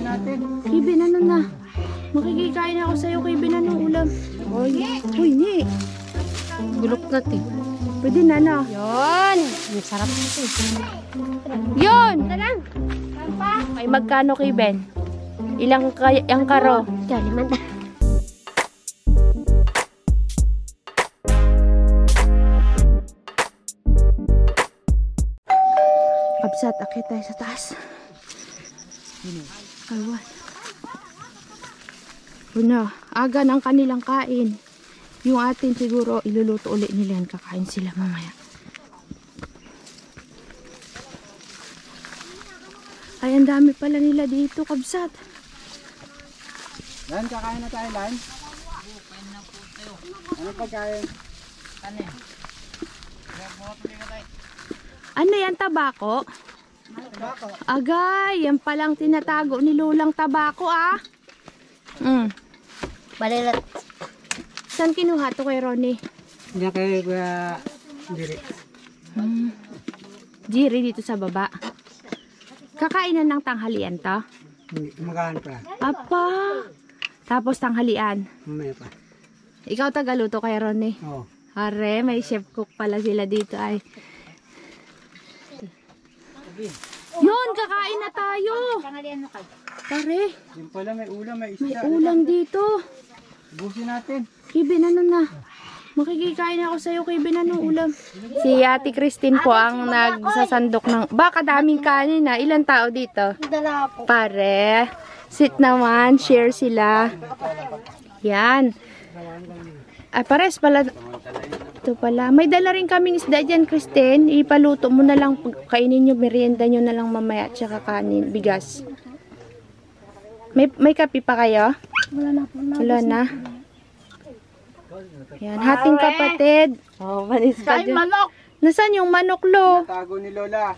natin. Kibin, ano na? Makikikain ako sa'yo, Kibin, anong ulam? Uy, ni. Bulok na ti. Pwede na, no? Yun. Ang sarap ito. Yun! Ay, magkano, Kibin? Ilang ang karo? Diyan, 5. Kabsat, akit tayo sa taas. Kalwan. Una, aga ng kanilang kain. Yung atin siguro, iluluto ulit nila yan. Kakain sila mamaya. Ay, ang dami pala nila dito, Kabsat. Lan, kakain na tayo, Lan. Ano pagkain? Ano yan, tabako? Tabako. Agay, yan palang tinatago ni Lulang tabako, ah. Balilat. Saan kinuha to kay Ronnie? Diyan kay Kuya Diri. Jiri dito sa baba. Kakainan ng tanghalian to? Hindi, kumakain pa. Apa. Tapos tanghalian. Mamaya pa. Ikaw tagaluto kay Ronnie? Oo. Are, may chef cook pala sila dito ay. Yun, kakain na tayo. Pare, Yung pala may ulam, may may isda. ulam dito. Busin natin. Kibin, ano na? Makikikain ako sa'yo, Kibin, anong ulam? Si Ate Christine po ang nagsasandok ng... Baka daming kanin na. Ilan tao dito? Dala po. Pare, sit naman, share sila. Yan. Ah, pares pala. Ito pala. May dala rin kaming isda dyan, Christine. Ipaluto mo na lang. Kainin nyo, merienda nyo na lang mamaya. Tsaka kanin, bigas. May kape pa kayo? Wala na po. Wala na. Yan, hating kapatid. Oh, panis pa dyan. Manok. Nasaan yung manok, Lo? Tago ni Lola.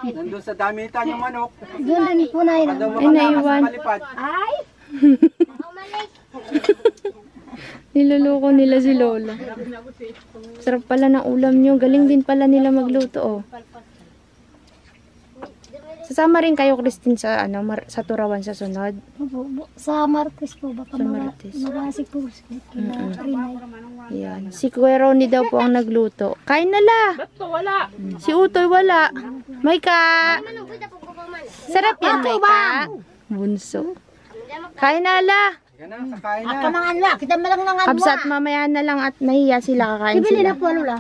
Nandun sa damitan yung manok. Doon din po na yun. Padaw mo Ay, ka naiwan. na malipad. Ay! Niluluko nila si Lola. Sarap pala ng ulam nyo. Galing din pala nila magluto, oh. Sasama rin kayo, Christine, sa sa turawan sa sunod. Sa Martes po. Baka Sa Martes. magasik po. Yan. Si Kuya Ronnie daw po ang nagluto. Kain na la. Wala. Si Utoy wala. Maika. Sarap yan, Maika. Bunso. Kain na la. Yan na, kakain na. Aka mga anak. Kita mo lang ng Kabsat mamaya na lang at nahiya sila kakain Bibili sila. na po, Lula.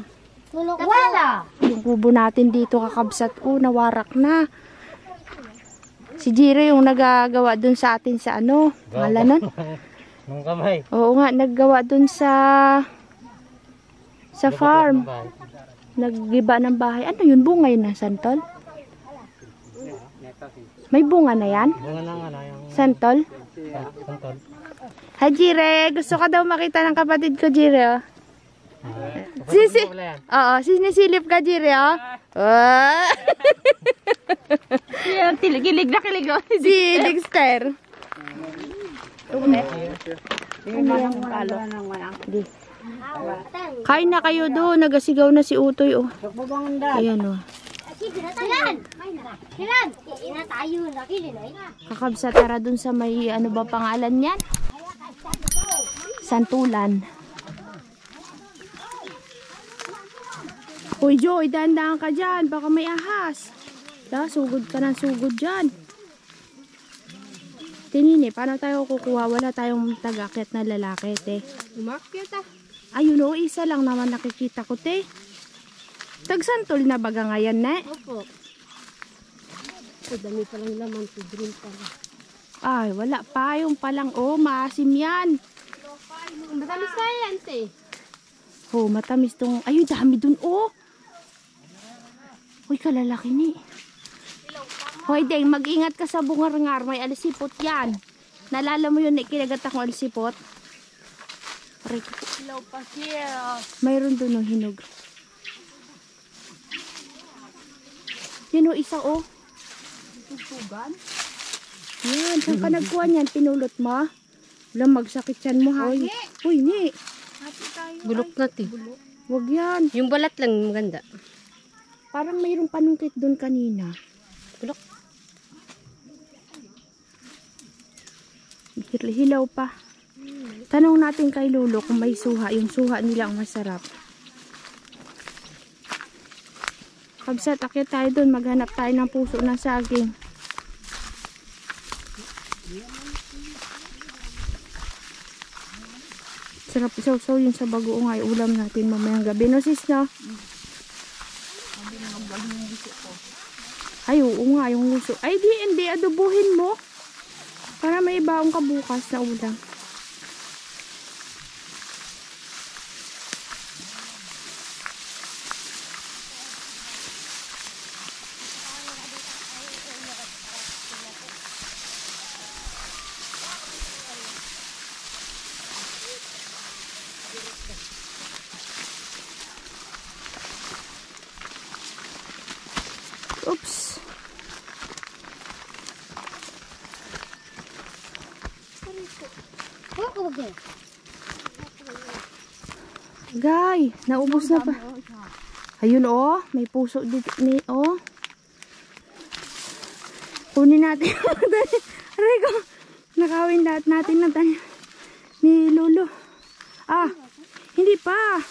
Wala. Yung kubo natin dito kakabsat. Nawarak na. Si Jiro yung nagagawa dun sa atin sa ano. Ngala nun? Nung kamay. Oo nga, naggawa dun sa farm. Naggiba ng bahay. Ano yun? Bunga yun na, Santol? May bunga na yan? Bunga na nga na yung Santol? santol. Hi, Jire. Gusto ka daw makita ng kapatid ko, Jire, oh. Oo, sinisilip ka, Jire, oh. Oh. Kilig na kilig. Si Dexter. Kain na kayo doon. Nagasigaw na si Utoy, oh. Ayan, oh. Kakabsa, tara dun sa may, ano ba pangalan niyan? Santulan. Uy, Joy, dandaan ka dyan. Baka may ahas. Sugod ka ng sugod dyan. Tinini, paano tayo kukuha? Wala tayong tagakit na lalaki, te. Umakyat ah. Ayun, oh, isa lang naman nakikita ko, te. Tagsantol na baga ngayon, ne? Opo. Dami pa lang naman. Green pala. Ay, wala pa. Yung palang, oh, maasim yan. Matamis na yan, te. Oh, matamis tong... Ay, dami dun, oh. Uy, kalalaki ni. Hoy, Deng, mag-ingat ka sa bungar-ngar. May alisipot yan. Nalala mo yun, kinagat akong alisipot? Hello pa siya. Mayroon dun, oh, hinog. Yun, oh, isa, oh. Tutugan? Yan, saan ka nagkuha niyan? Pinulot mo? Wala, magsakit yan mo, ha? Uy, ni. Bulok na ti. Wag yan. Yung balat lang maganda. Parang mayroong panungkit dun kanina. Bulok. Hilaw pa. Tanong natin kay Lolo kung may suha. Yung suha nila ang masarap. Kabsat, akyat tayo dun. Maghanap tayo ng puso ng saging. Sarap isaw-saw yun sa bagoong ay ulam natin mamayang gabi. No sis, no? Ay, oo nga, yung luso. Ay, hindi, adobuhin mo. Para may ibaong ka bukas na ulam. Oops. Guy, naubos na pa. Ayun oh, may puso dito ni oh. Kunin natin. Aray ko. Nakawin lahat natin ng tanim ni Lolo. Ah, hindi pa.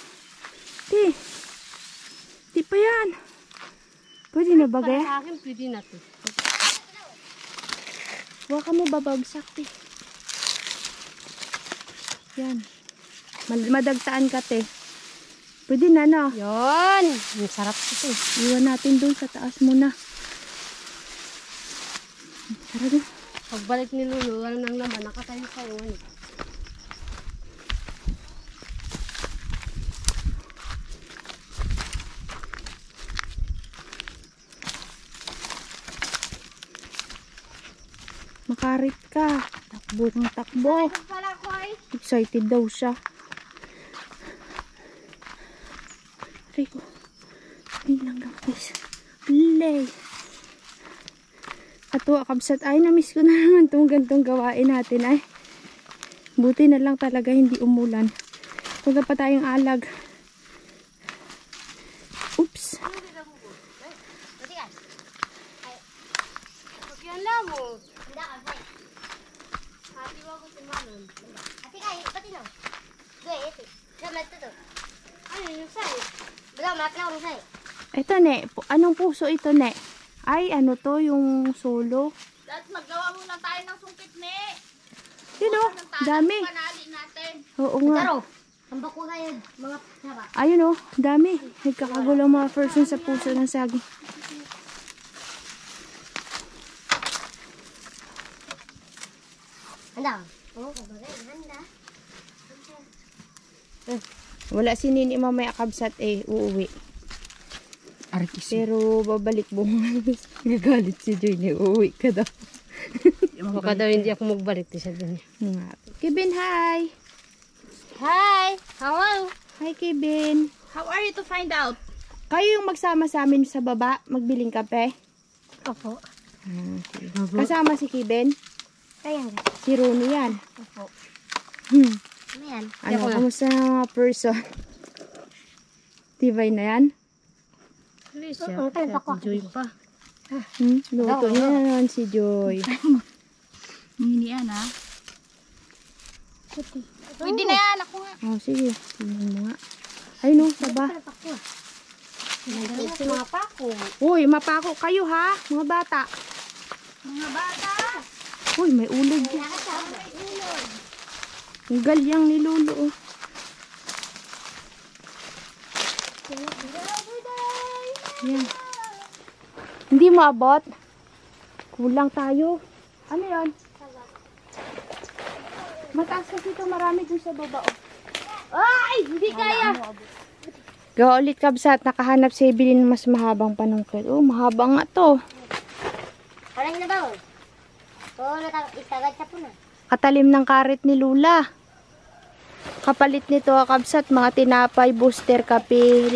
Di pa yan. Pwede na ba, Gaya? Sa akin, pwede na to. Huwag ka mo babagsak, Yan. Madagtaan ka, Pwede na, no? Yun. Ang sarap ito. Iwan natin dun sa taas muna. Tara dun. Pagbalik ni Lulu, wala nang naman. Nakatayo kayo. Makarit ka. Takbo ng takbo. Excited daw siya. Aray ko. Ayun lang daw guys. Play. Katuwa kabsat. Ay, namiss ko na naman itong gantong gawain natin ay. Buti na lang talaga hindi umulan. Huwag pa tayong alag. Oops. Ito ne, anong puso ito ne? Ay, ano to, yung solo. Maggawa muna tayo ng sungkit ne. Yun o, dami. Panali natin. Oo nga. Ang bako na yun, mga saba. Ayun o, dami. Nagkakagulang mga person sa puso ng saging. Handa. Oo, handa. Wala si Nini mamaya kabsat uuwi. Pero babalik bukas. Nagalit si Joy na uuwi ka daw. Baka daw hindi ako magbalik siya din. Kevin, hi! Hi! Hello! Hi, Kevin. How are you to find out? Kayo yung magsama sa amin sa baba, magbiling kape? Opo. Kasama si Kevin? Kaya nga. Si Rooney yan. Opo. Ano yan? Ano, kamusta na mga person? Tibay na yan? Alicia, si Joy pa. Luto niya na naman si Joy. Hindi yan ha. Pwede na yan, ako nga. Oh, sige. Tingnan mo nga. Ay no, saba. Ito mga pako. Uy, mapako kayo ha, mga bata. Mga bata! Uy, may ulog. Ang galyang ni Lolo. Yan. Hindi mo abot? Kulang tayo. Ano yon? Mataas kasi ito, marami dun sa baba. Ay! Hindi kaya! Gawa ulit kabsat, nakahanap si Evelyn ng mas mahabang panungkit. Oh, mahaba nga to. Parang na ba? Oo, itagad siya po na. Katalim ng karet ni Lula. Kapalit nito kabsat, mga tinapay, booster, kape.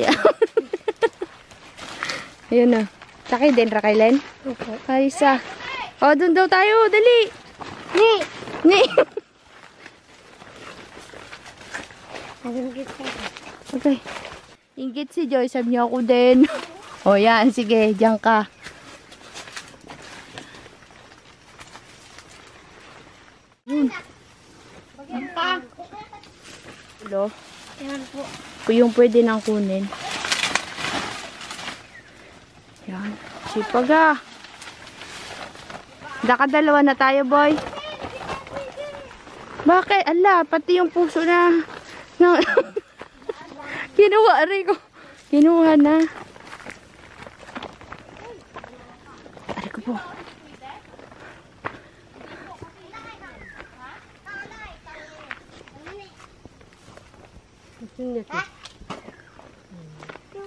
Ayun na. Sakay din, Rakailen? Opo. Kaysa. O, dun daw tayo. Dali. Ni. Okay. Ingit si Joy. Sabi niya ako din. O, yan. Sige, diyan ka. Lo, Yan po. yung pwede nang kunin. Yan. Sipag ah. Nakadalawa na tayo, boy. Bakit? Ala, pati yung puso na kinuha rin ko. Kinuha na. Aray ko po.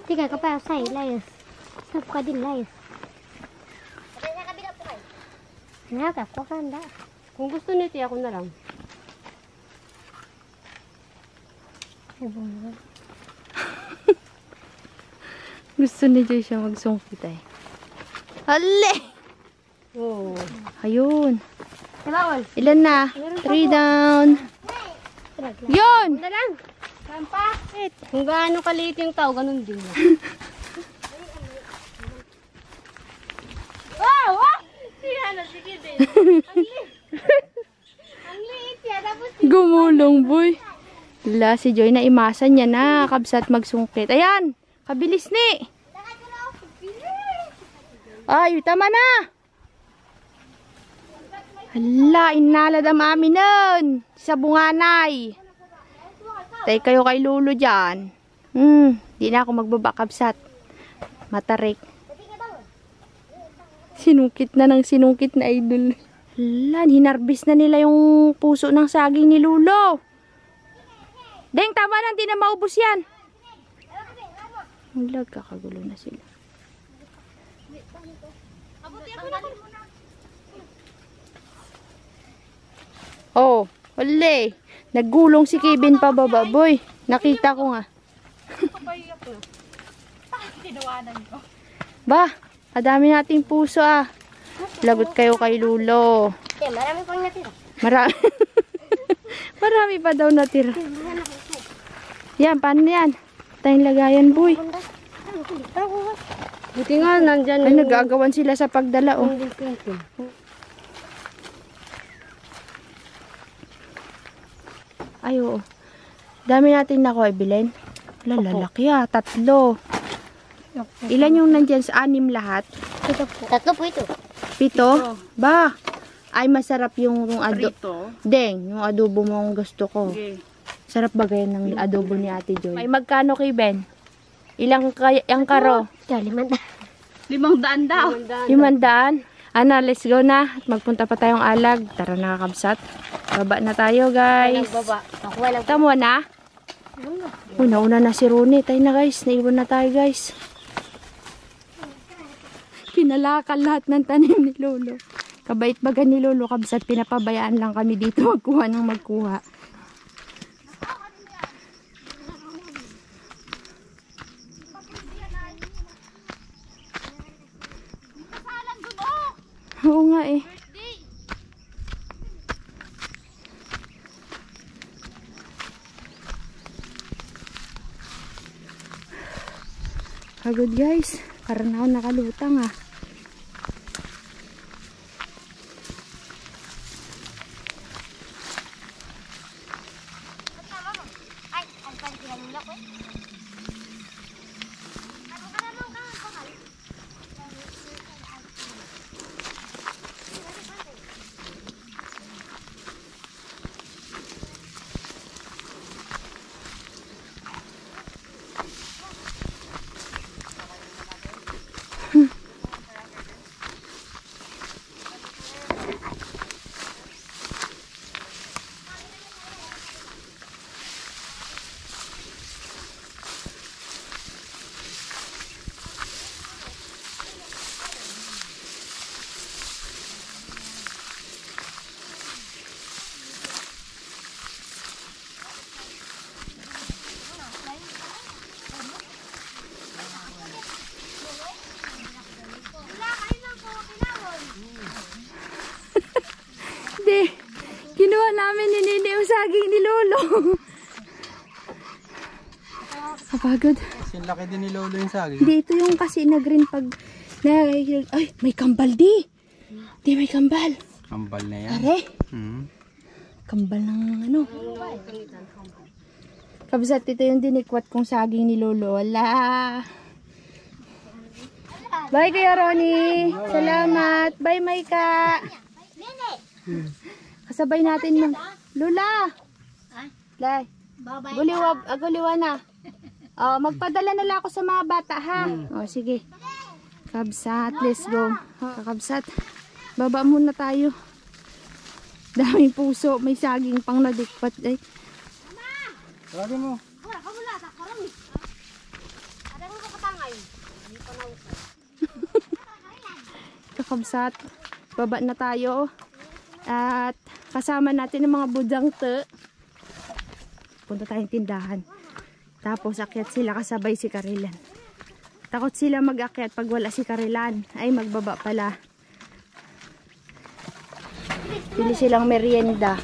Tiga ka pa say, layas. Sap ka din, layas. Naga, kukanda. Kung gusto nito, ako na lang. Gusto ni Joy siya magsungkit ay. Hali! Oo. Ayun. Bawal. Ilan na? 3 down. Yun! Na lang. Sampa. Kung gaano kaliit yung tao, ganun din. Wow! Wow! Sige din. Ang liit yan. Tapos Gumulong, boy. Wala, si Joy na imasan niya na. Kabsat magsungkit. Ayan! Kabilis ni! Ay, tama na! Hala, inalad ang mami nun. Sa bunganay. Tay kayo kay Lolo dyan. Di na ako magbabakabsat. Matarik. Sinungkit na ng sinungkit na idol. Hala, hinarbis na nila yung puso ng saging ni Lolo. Deng, tama na, hindi na maubos yan. Hulag, kakagulo na sila. Oh, wala. Naggulong si Kevin pa baba, boy. Nakita ko nga. Ba, kadami nating puso ah. Lagot kayo kay Lulo. Marami pang natira. Marami. Marami pa daw natira. Yan, paano yan? Tayong lagayan, boy. buti nga, nandyan Ay, nag-aagawan sila sa pagdala, oh. Ay, oo. Dami natin nakuha, Belen. Lalaki ah, 3. Ilan yung nandyan sa 6 lahat? Tatlo po ito. 7? Ba? Ay, masarap yung adobo. Prito. Deng, yung adobo mo ang gusto ko. Okay. Sarap ba ganyan ng adobo ni Ate Joy? Ay, magkano kay Ben? Ilang ang karo? Limanda. 500 daw. 500. Ana, let's go na. At magpunta pa tayong alag. Tara na, kabsat. Baba na tayo, guys. Baba. Ako walang. Tamo na. Una-una na si Rune. Tayo na, guys. Naiwan na tayo, guys. Kinalakal lahat ng tanim ni Lolo. Kabait baga ni Lolo, kabsat. Pinapabayaan lang kami dito magkuha ng magkuha. Oo nga eh. Pagod guys. Parang ako nakalutang ah. Ay, ang pantigalula ko. Hindi. Kinuha namin ni Nini yung saging ni Lolo. Kapagod. Kasi laki din ni Lolo yung saging. Hindi, ito yung kasi na green pag... Ay, may kambal di. Di, may kambal. Kambal na yan. Are. Kambal ng ano. Kabsat, ito yung dinikwat kong saging ni Lolo. Wala. Bye Kuya Ronnie. Salamat. Bye Maika. Kasabay natin mo. Lola. Lay. Guliwa na. Oh, magpadala na lang ako sa mga bata ha. Oh, sige. Kabsat, let's go. Kabsat. Baba muna tayo. Daming puso, may saging pang nadikpat. Ay. Lagi mo. Kakabsat. Baba na tayo. At kasama natin ang mga budyang te. Punta tayong tindahan. Tapos akyat sila kasabay si Karilan. Takot sila mag-akyat pag wala si Karilan. Ay magbaba pala. Pili silang merienda.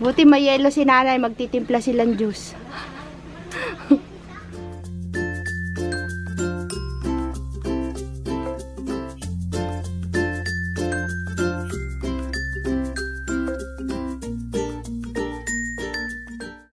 Buti may yelo si nanay, magtitimpla silang juice.